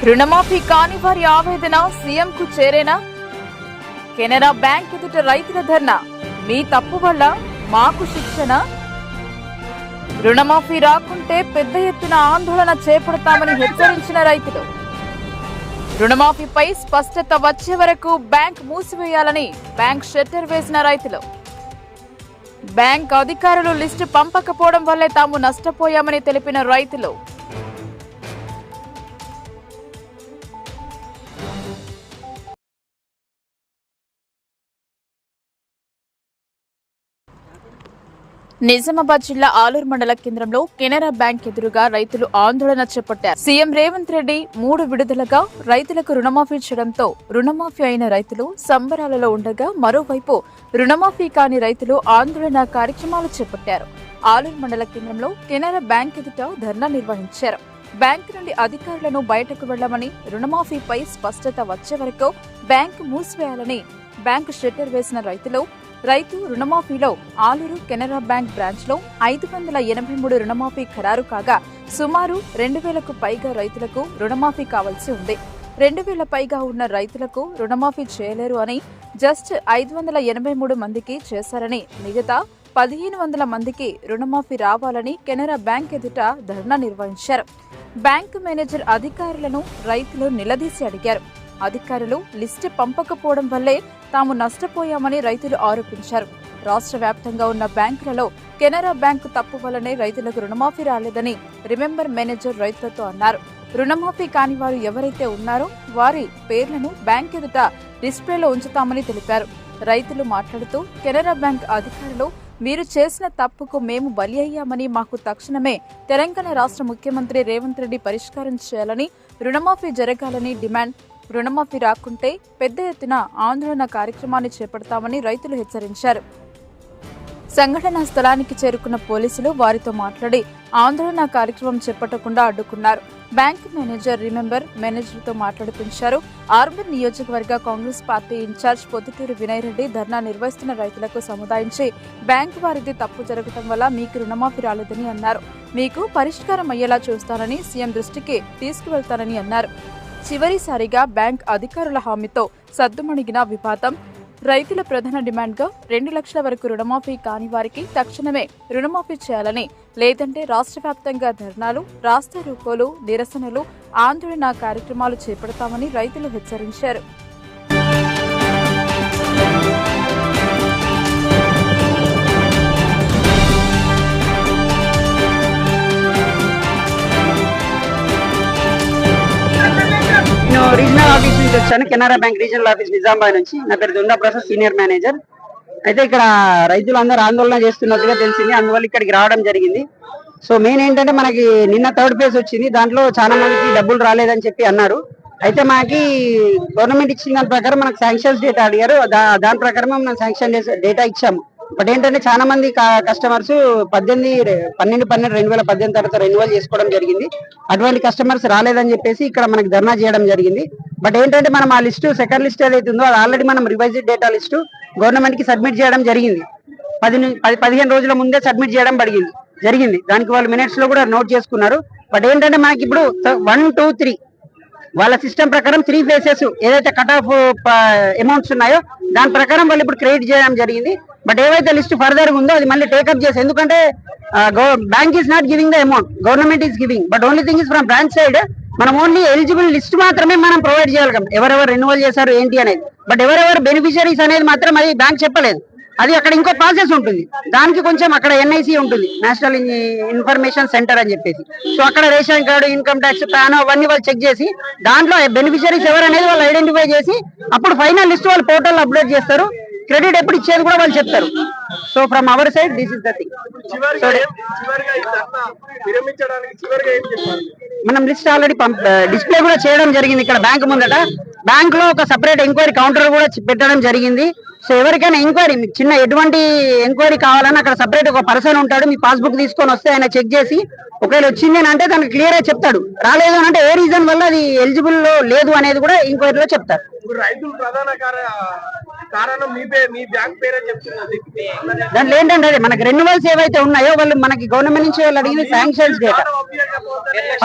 రుణమాఫీ కాని వారి ఆవేదన సీఎంకు చేరేనా? కెనరా బ్యాంక్ ఎదుట రైతుల ధర్నా, మీ తప్పు వల్ల మాకు శిక్షణ. రుణమాఫీ రాకుంటే పెద్ద ఎత్తున ఆందోళన చేపడతామని హెచ్చరించిన రైతులు. రుణమాఫీపై స్పష్టత వచ్చే వరకు బ్యాంక్ మూసివేయాలని బ్యాంక్ షట్టర్ వేసిన రైతులు. బ్యాంక్ అధికారులు లిస్టు పంపకపోవడం వల్లే తాము నష్టపోయామని తెలిపిన రైతులు. నిజామాబాద్ జిల్లా ఆలూరు మండల కేంద్రంలో కెనరా బ్యాంక్ ఎదురుగా రైతులు ఆందోళన చేపట్టారు. సీఎం రేవంత్ రెడ్డి 3 విడుదలగా రైతులకు రుణమాఫీ చేయడంతో రుణమాఫీ అయిన రైతులు సంబరాలలో ఉండగా, మరోవైపు రుణమాఫీ కాని రైతులు ఆందోళన కార్యక్రమాలు చేపట్టారు. ఆలూరు మండల కేంద్రంలో కెనరా బ్యాంక్ ఎదుట ధర్నా నిర్వహించారు. బ్యాంకు నుండి అధికారులను బయటకు వెళ్లమని, రుణమాఫీపై స్పష్టత వచ్చే వరకు బ్యాంకు మూసివేయాలని బ్యాంకు షట్టర్ వేసిన రైతు రుణమాఫీలో ఆలూరు కెనరా బ్యాంక్ బ్రాంచ్ లో 583 రుణమాఫీ ఖరారు కాగా, సుమారు 2000కు పైగా రైతులకు రుణమాఫీ కావాల్సి ఉంది. 2000 పైగా ఉన్న రైతులకు రుణమాఫీ చేయలేరు అని, జస్ట్ 583 మందికి చేశారని, మిగతా 1500 మందికి రుణమాఫీ రావాలని కెనరా బ్యాంక్ ఎదుట ధర్నా నిర్వహించారు. బ్యాంకు మేనేజర్ అధికారులను రైతులు నిలదీసి అడిగారు. అధికారులు లిస్టు పంపకపోవడం వల్లే తాము నష్టపోయామని రైతులు ఆరోపించారు. రాష్ట్ర వ్యాప్తంగా ఉన్న బ్యాంకులలో కెనరా బ్యాంకు తప్పు వల్లనే రైతులకు రుణమాఫీ రాలేదని రిమెంబర్ మేనేజర్ రైతులతో అన్నారు. రుణమాఫీ కాని వారు ఎవరైతే ఉన్నారో వారి పేర్లను బ్యాంక్ ఎదుట డిస్ప్లేలో ఉంచుతామని తెలిపారు. రైతులు మాట్లాడుతూ, కెనరా బ్యాంక్ అధికారులు, మీరు చేసిన తప్పుకు మేము బలి అయ్యామని, మాకు తక్షణమే తెలంగాణ రాష్ట్ర ముఖ్యమంత్రి రేవంత్ రెడ్డి పరిష్కారం చేయాలని, రుణమాఫీ జరగాలని డిమాండ్. రుణమాఫీ రాకుంటే పెద్ద ఎత్తున ఆందోళన కార్యక్రమాన్ని చేపడతామని రైతులు హెచ్చరించారు. సంఘటనా స్థలానికి చేరుకున్న పోలీసులు వారితో మాట్లాడి ఆందోళన కార్యక్రమం చేపట్టకుండా అడ్డుకున్నారు. బ్యాంకు మేనేజర్ రిమెంబర్ మేనేజర్తో మాట్లాడిపించారు. ఆర్మూర్ నియోజకవర్గ కాంగ్రెస్ పార్టీ ఇన్ఛార్జ్ పొద్దుటూరు వినయ్ రెడ్డి ధర్నా నిర్వహిస్తున్న రైతులకు సముదాయించి, బ్యాంకు వారిది తప్పు జరగడం వల్ల మీకు రుణమాఫీ రాలేదని అన్నారు. మీకు పరిష్కారం అయ్యేలా చూస్తానని, సీఎం దృష్టికి తీసుకువెళ్తానని అన్నారు. చివరిసారిగా బ్యాంక్ అధికారుల హామీతో సద్దుమణిగిన వివాదం. రైతుల ప్రధాన డిమాండ్గా 2 లక్షల వరకు రుణమాఫీ కాని వారికి తక్షణమే రుణమాఫీ చేయాలని, లేదంటే రాష్ట్ర వ్యాప్తంగా ధర్నాలు, రాస్తారోకోలు, నిరసనలు, ఆందోళన కార్యక్రమాలు చేపడతామని రైతులు హెచ్చరించారు. రీజనల్ ఆఫీస్ నుంచి వచ్చాను. Canara bank regional office Nizamabad నుంచి. నా పేరు దొండా ప్రసాద్, సీనియర్ మేనేజర్. అయితే ఇక్కడ రైతులందరూ ఆందోళన చేస్తున్నట్టుగా తెలిసింది, అందువల్ల ఇక్కడికి రావడం జరిగింది. సో మెయిన్ ఏంటంటే, మనకి నిన్న 3rd ఫేజ్ వచ్చింది, దాంట్లో చాలా మందికి డబ్బులు రాలేదని చెప్పి అన్నారు. అయితే మనకి గవర్నమెంట్ ఇచ్చిన దాని ప్రకారం మనకు శాంక్షన్స్ డేటా అడిగారు, దాని ప్రకారం మనం శాంక్షన్ డేటా ఇచ్చాము. బట్ ఏంటంటే, చాలా మంది కస్టమర్స్ 12/12/2018 తర్వాత రెన్యువల్ చేసుకోవడం జరిగింది. అటువంటి కస్టమర్స్ రాలేదని చెప్పేసి ఇక్కడ మనకి ధర్నా చేయడం జరిగింది. బట్ ఏంటంటే, మనం ఆ లిస్టు, సెకండ్ లిస్ట్ ఏదైతే ఉందో అది ఆల్రెడీ మనం రివైజ్డ్ డేటా లిస్టు గవర్నమెంట్ కి సబ్మిట్ చేయడం జరిగింది. 15 రోజుల ముందే సబ్మిట్ చేయడం జరిగింది. దానికి వాళ్ళు మినిట్స్ లో కూడా నోట్ చేసుకున్నారు. బట్ ఏంటంటే, మనకి ఇప్పుడు 1, 2, 3 వాళ్ళ సిస్టమ్ ప్రకారం 3 ఫేసెస్ ఏదైతే కట్ ఆఫ్ అమౌంట్స్ ఉన్నాయో దాని ప్రకారం వాళ్ళు ఇప్పుడు క్రియేట్ చేయడం జరిగింది. బట్ ఏవైతే లిస్ట్ ఫర్దర్ ఉందో అది మళ్ళీ టేకప్ చేసి, ఎందుకంటే bank is not giving the amount, government is giving. But only thing is from branch side మనం ఓన్లీ ఎలిజిబుల్ లిస్ట్ మాత్రమే మనం ప్రొవైడ్ చేయగలం, ఎవరెవరు రెన్యువల్ చేశారు ఏంటి అనేది. బట్ ఎవరెవరు బెనిఫిషరీస్ అనేది మాత్రం అది బ్యాంక్ చెప్పలేదు. అది అక్కడ ఇంకో ప్రాసెస్ ఉంటుంది, దానికి కొంచెం అక్కడ ఎన్ఐసి ఉంటుంది, నేషనల్ ఇన్ఫర్మేషన్ సెంటర్ అని చెప్పేసి. సో అక్కడ ration card, income tax, pan అవన్నీ వాళ్ళు చెక్ చేసి దాంట్లో బెనిఫిషరీస్ ఎవరు అనేది వాళ్ళు ఐడెంటిఫై చేసి అప్పుడు ఫైనల్ లిస్ట్ వాళ్ళు పోర్టల్ అప్లోడ్ చేస్తారు. క్రెడిట్ ఎప్పుడు ఇచ్చేది కూడా వాళ్ళు చెప్తారు. So from our side this is the thing. మనం లిస్ట్ ఆల్రెడీ డిస్ప్లే కూడా చేయడం జరిగింది ఇక్కడ బ్యాంక్ ముందట. బ్యాంక్ లో ఒక సెపరేట్ ఎంక్వైరీ కౌంటర్ కూడా పెట్టడం జరిగింది. సో ఎవరికైనా ఎంక్వైరీ, మీకు చిన్న ఎటువంటి ఎంక్వైరీ కావాలన్నా అక్కడ సెపరేట్ ఒక పర్సన్ ఉంటాడు. మీ పాస్బుక్ తీసుకొని వస్తే ఆయన చెక్ చేసి ఒకవేళ వచ్చింది అని అంటే దానికి క్లియర్ గా చెప్తాడు. రాలేదు అని అంటే ఏ రీజన్ వల్ల అది ఎలిజిబుల్ లేదు అనేది కూడా ఎంక్వైరీలో చెప్తారు. ఇప్పుడు రైతులు ప్రధాన కారణం మీ బ్యాంక్ పేరే చెప్తున్నది. దాంట్లో ఏంటంటే అదే మనకి రెన్యువల్స్ ఏవైతే ఉన్నాయో వాళ్ళు మనకి గవర్నమెంట్ నుంచి వాళ్ళు అడిగింది శాంక్షన్స్ డేటా పంపించడం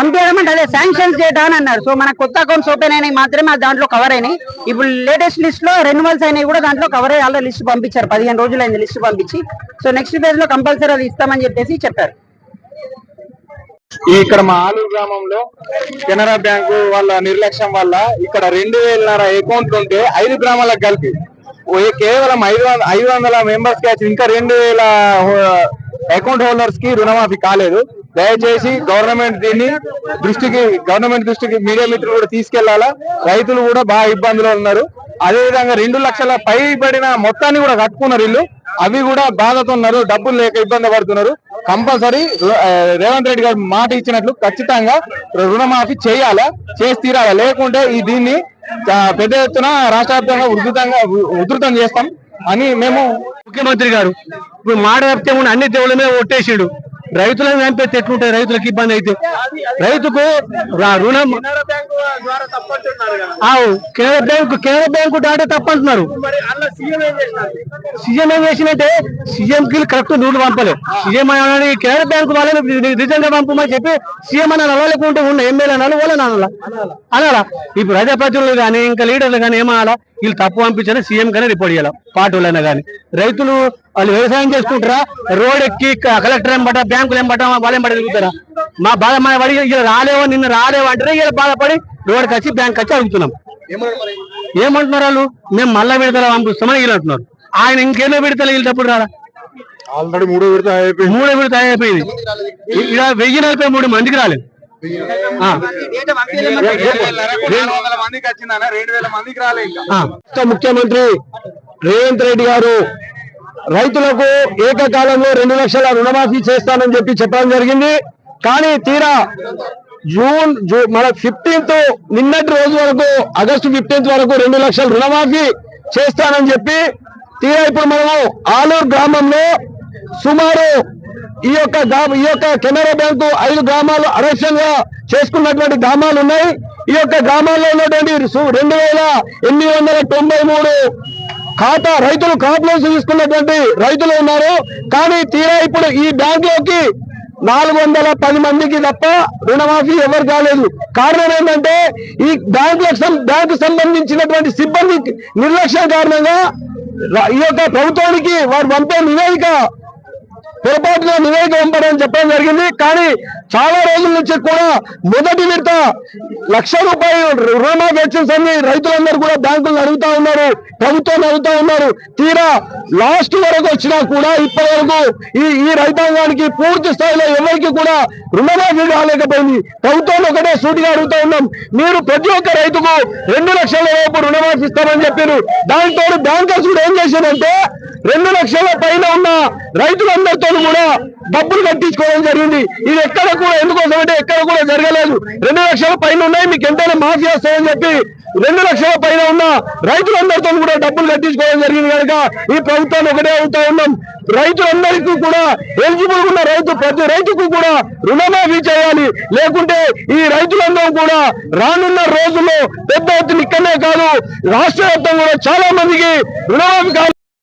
అంటే అదే శాంక్షన్స్ డేటా అని అన్నారు. సో మన కొత్త అకౌంట్స్ ఓపెన్ అయినాయి మాత్రమే దాంట్లో కవర్ అయినాయి. ఇప్పుడు లేటెస్ట్ లిస్ట్ లో రెన్యువల్స్ అయినాయి కూడా దాంట్లో కవర్ అయ్యి ఆల్రెడీ లిస్ట్ పంపించారు. 15 రోజులు అయింది లిస్ట్ పంపించి. సో నెక్స్ట్ ఫేజ్ లో కంపల్సరీ అది ఇస్తామని చెప్పేసి చెప్పారు. ఇక్కడ మా ఆలూరు గ్రామంలో కెనరా బ్యాంకు వాళ్ళ నిర్లక్ష్యం వల్ల ఇక్కడ 2,000 అకౌంట్లు ఉంటే 5 గ్రామాలకు కలిపి కేవలం 500 మెంబర్స్ కి ఇంకా 2,000 అకౌంట్ హోల్డర్స్ కి రుణమాఫీ కాలేదు. దయచేసి గవర్నమెంట్ దృష్టికి మీడియా మిత్రులు కూడా తీసుకెళ్లాలా. రైతులు కూడా బాగా ఇబ్బందులు ఉన్నారు. అదే విధంగా 2 లక్షల పై పడిన మొత్తాన్ని కూడా కట్టుకున్నారు ఇల్లు, అవి కూడా బాధతో ఉన్నారు, డబ్బులు లేక ఇబ్బంది పడుతున్నారు. కంపల్సరీ రేవంత్ రెడ్డి గారు మాట ఇచ్చినట్లు ఖచ్చితంగా రుణమాఫీ చేసి తీరాలా. లేకుంటే దీన్ని పెద్ద ఎత్తున రాష్ట్ర వ్యాప్తంగా ఉధృతం చేస్తాం అని మేము ముఖ్యమంత్రి గారు ఇప్పుడు మాట చెప్తే అన్ని దేవుళ్ళ మీద ఒట్టేసాడు. రైతులను చంపేస్తే ఎట్లుంటాయి? రైతులకు ఇబ్బంది అయితే రైతుకు రుణం కేంద్ర బ్యాంకు డాటా తప్పంటున్నారు. సీఎం ఏం చేసినట్టే సీఎం కి కరెక్ట్ రూల్ పంపలేదు. సీఎం అని కేంద్ర బ్యాంకు వాళ్ళని నిజంగా పంపమని చెప్పి సీఎం అని అలవాలకుంటూ ఉన్న ఎమ్మెల్యే అనాలి, వాళ్ళని అనాలా. ఇప్పుడు ప్రజాప్రతినిధులు కానీ ఇంకా లీడర్లు కానీ ఏమనాలా? వీళ్ళు తప్పు పంపించాలి, సీఎం కానీ రిపోర్ట్ చేయాలి. పార్టీలైనా కానీ రైతులు వాళ్ళు వ్యవసాయం చేసుకుంటారా? రోడ్ ఎక్కి కలెక్టర్ ఏమంట, బ్యాంకులు ఏమంట, వాళ్ళు ఏమంట తిరుగుతారా? మా బాధ మా పడి రాలేవో నిన్న రాలేవో అంటే ఇలా బాధపడి రోడ్కి వచ్చి బ్యాంక్ వచ్చి అడుగుతున్నాం. ఏమంటున్నారు వాళ్ళు? మేము మళ్ళా విడతల పంపిస్తామని వీళ్ళు అంటున్నారు. ఆయన ఇంకేదో విడతలు వీళ్ళప్పుడు రారా? ఆల్రెడీ 3 విడత అయిపోయింది. ఇలా 1043 మందికి రాలేదు. 200 మందికి వచ్చిందన్న, 2,000 మందికి రాలేదు. ముఖ్యమంత్రి రేవంత్ రెడ్డి గారు రైతులకు ఏకకాలంలో 2 లక్షల రుణమాఫీ చేస్తానని చెప్పడం జరిగింది. కానీ తీరా మన 15th నిన్నటి రోజు వరకు ఆగస్టు 15th వరకు 2 లక్షల రుణమాఫీ చేస్తానని చెప్పి తీరా ఇప్పుడు మనము ఆలూరు గ్రామంలో సుమారు ఈ యొక్క కెనరా బ్యాంకు 5 గ్రామాలు అడక్షన్గా చేసుకున్నటువంటి గ్రామాలు ఉన్నాయి. ఈ యొక్క గ్రామాల్లో ఉన్నటువంటి 2,893 రైతులు క్రాప్ లోన్స్ తీసుకున్నటువంటి రైతులు ఉన్నారు. కానీ తీరా ఇప్పుడు ఈ బ్యాంకులోకి 410 మందికి తప్ప రుణమాఫీ ఎవరు కాలేదు. కారణం ఏంటంటే ఈ బ్యాంకు సంబంధించినటువంటి సిబ్బంది నిర్లక్ష్యం కారణంగా ఈ యొక్క ప్రభుత్వానికి వారు పంపే నివేదిక పొరపాటున నివేదిక పంపడం చెప్పడం జరిగింది. కానీ చాలా రోజుల నుంచి కూడా మొదటి విడత ₹1,00,000 రుణమాఫీ వచ్చిందని రైతులందరూ కూడా బ్యాంకులను అడుగుతా ఉన్నారు, ప్రభుత్వాన్ని అడుగుతా ఉన్నారు. తీరా లాస్ట్ వరకు వచ్చినా కూడా ఇప్పటి వరకు ఈ రైతాంగానికి పూర్తి స్థాయిలో ఎవరికి కూడా రుణమాఫీ కాలేకపోయింది. ప్రభుత్వాన్ని ఒకటే సూటిగా అడుగుతా ఉన్నాం, మీరు ప్రతి ఒక్క రైతుకు 2 లక్షల వైపు రుణమాఫీ ఇస్తామని చెప్పారు. దాంతో బ్యాంకర్స్ కూడా ఏం చేశారంటే 2 లక్షల పైన ఉన్న రైతులందరితో కూడా డబ్బులు కట్టించుకోవడం జరిగింది. ఇది ఎక్కడ కూడా ఎందుకోసం అంటే ఎక్కడ కూడా జరగలేదు. 2 లక్షల పైన ఉన్నాయి, మీకు ఎంతైనా మాఫీ వస్తాయని చెప్పి 2 లక్షల పైన ఉన్న రైతులందరితో కూడా డబ్బులు కట్టించుకోవడం జరిగింది. కనుక ఈ ప్రభుత్వాన్ని ఒకటే అవుతా ఉన్నాం, రైతులందరికీ కూడా ఎలిజిబుల్ ఉన్న ప్రతి రైతుకు కూడా రుణమాఫీ చేయాలి. లేకుంటే ఈ రైతులందరూ కూడా రానున్న రోజుల్లో పెద్ద ఎత్తున ఇక్కడనే కాదు రాష్ట్ర వ్యాప్తంగా కూడా చాలా మందికి రుణమాఫీ